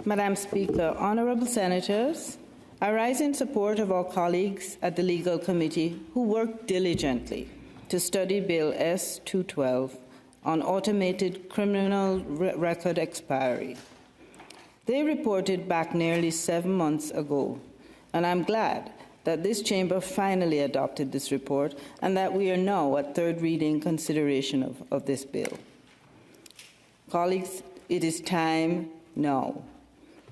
Madam Speaker, honourable senators, I rise in support of our colleagues at the Legal Committee who worked diligently to study Bill S-212 on automated criminal record expiry. They reported back nearly 7 months ago, and I'm glad that this chamber finally adopted this report and that we are now at third reading consideration of this bill. Colleagues, it is time now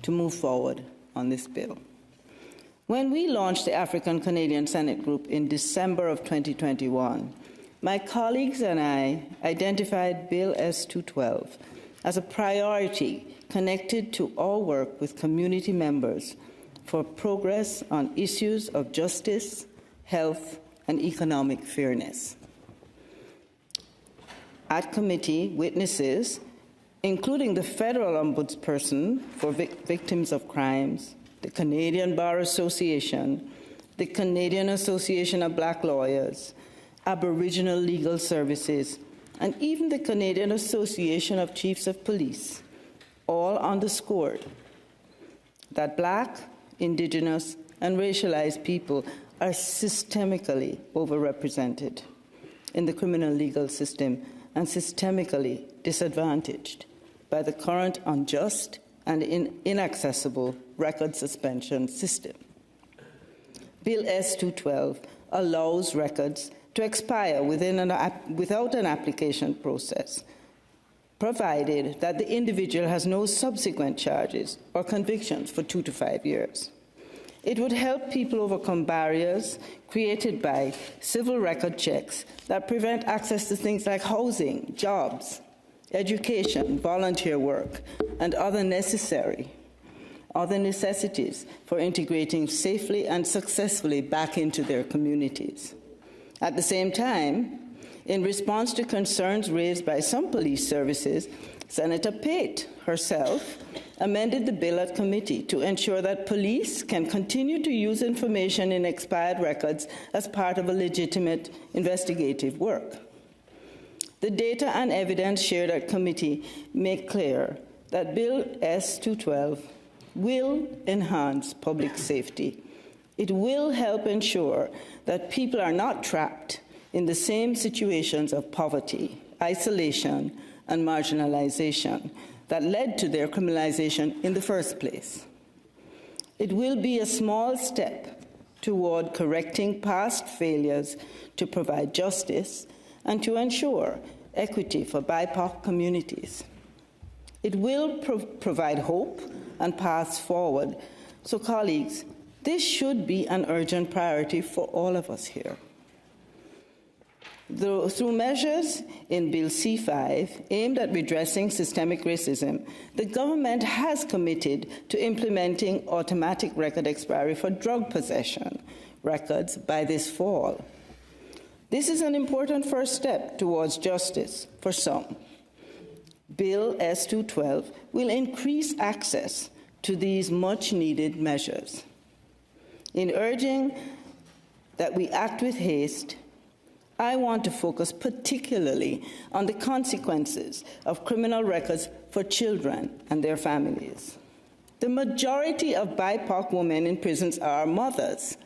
to move forward on this bill. When we launched the African Canadian Senate Group in December of 2021, my colleagues and I identified Bill S-212 as a priority connected to our work with community members for progress on issues of justice, health, and economic fairness. At committee, witnesses, including the federal ombudsperson for victims of crimes, the Canadian Bar Association, the Canadian Association of Black Lawyers, Aboriginal Legal Services, and even the Canadian Association of Chiefs of Police, all underscored that Black, Indigenous, and racialized people are systemically overrepresented in the criminal legal system and systemically disadvantaged by the current unjust and inaccessible record suspension system. Bill S-212 allows records to expire without an application process, provided that the individual has no subsequent charges or convictions for 2 to 5 years. It would help people overcome barriers created by civil record checks that prevent access to things like housing, jobs, education, volunteer work, and other necessities for integrating safely and successfully back into their communities. At the same time, in response to concerns raised by some police services, Senator Pate herself amended the bill at committee to ensure that police can continue to use information in expired records as part of a legitimate investigative work. The data and evidence shared at committee make clear that Bill S-212 will enhance public safety. It will help ensure that people are not trapped in the same situations of poverty, isolation, and marginalization that led to their criminalization in the first place. It will be a small step toward correcting past failures to provide justice and to ensure equity for BIPOC communities. It will provide hope and paths forward. So, colleagues, this should be an urgent priority for all of us here. Through measures in Bill C-5 aimed at redressing systemic racism, the government has committed to implementing automatic record expiry for drug possession records by this fall. This is an important first step towards justice for some. Bill S-212 will increase access to these much-needed measures. In urging that we act with haste, I want to focus particularly on the consequences of criminal records for children and their families. The majority of BIPOC women in prisons are mothers.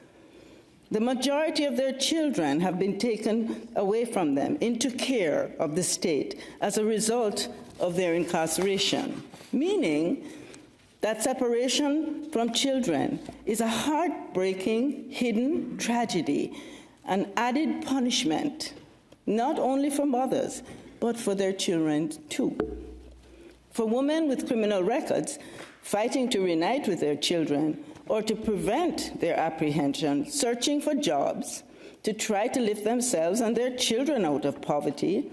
The majority of their children have been taken away from them into care of the state as a result of their incarceration, meaning that separation from children is a heartbreaking, hidden tragedy, an added punishment, not only for mothers, but for their children too. For women with criminal records fighting to reunite with their children or to prevent their apprehension, searching for jobs, to try to lift themselves and their children out of poverty,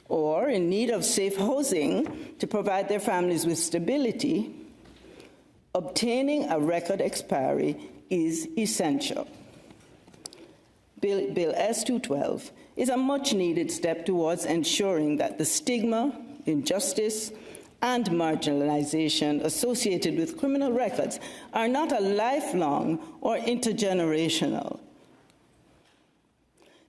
or in need of safe housing to provide their families with stability, obtaining a record expiry is essential. Bill S-212 is a much-needed step towards ensuring that the stigma, injustice, and marginalization associated with criminal records are not a lifelong or intergenerational.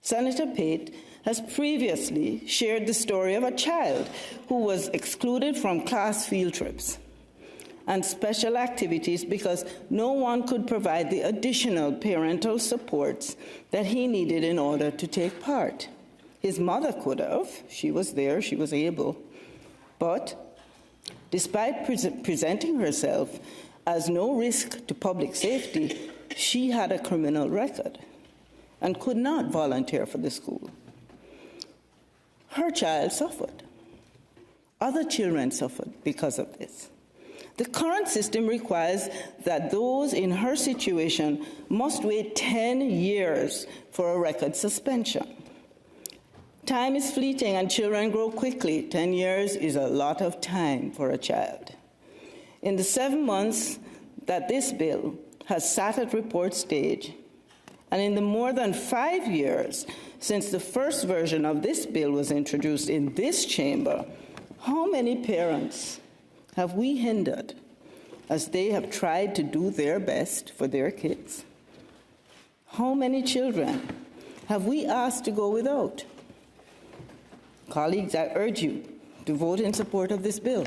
Senator Pate has previously shared the story of a child who was excluded from class field trips. and special activities because no one could provide the additional parental supports that he needed in order to take part. His mother could have. She was there, she was able. But despite presenting herself as no risk to public safety, she had a criminal record and could not volunteer for the school. Her child suffered. Other children suffered because of this. The current system requires that those in her situation must wait 10 years for a record suspension. Time is fleeting and children grow quickly. 10 years is a lot of time for a child. In the 7 months that this bill has sat at report stage, and in the more than 5 years since the first version of this bill was introduced in this chamber, how many parents have we hindered as they have tried to do their best for their kids? How many children have we asked to go without? Colleagues, I urge you to vote in support of this bill.